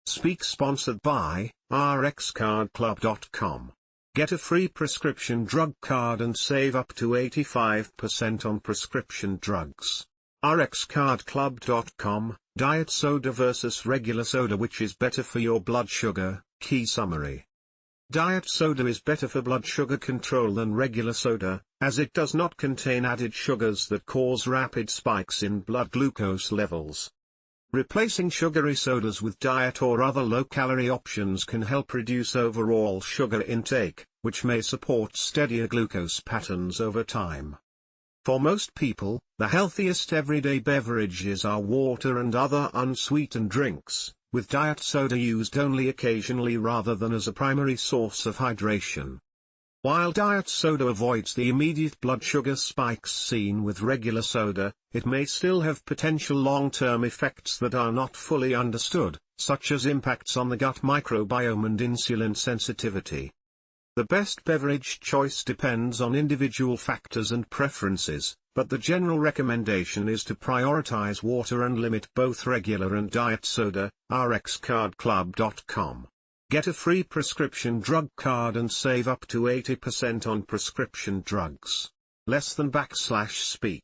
Speak sponsored by rxcardclub.com. Get a free prescription drug card and save up to 85% on prescription drugs. rxcardclub.com, diet soda versus regular soda, which is better for your blood sugar? Key summary. Diet soda is better for blood sugar control than regular soda, as it does not contain added sugars that cause rapid spikes in blood glucose levels. Replacing sugary sodas with diet or other low-calorie options can help reduce overall sugar intake, which may support steadier glucose patterns over time. For most people, the healthiest everyday beverages are water and other unsweetened drinks, with diet soda used only occasionally rather than as a primary source of hydration. While diet soda avoids the immediate blood sugar spikes seen with regular soda, it may still have potential long-term effects that are not fully understood, such as impacts on the gut microbiome and insulin sensitivity. The best beverage choice depends on individual factors and preferences, but the general recommendation is to prioritize water and limit both regular and diet soda. rxcardclub.com. Get a free prescription drug card and save up to 80% on prescription drugs. Less than /speak.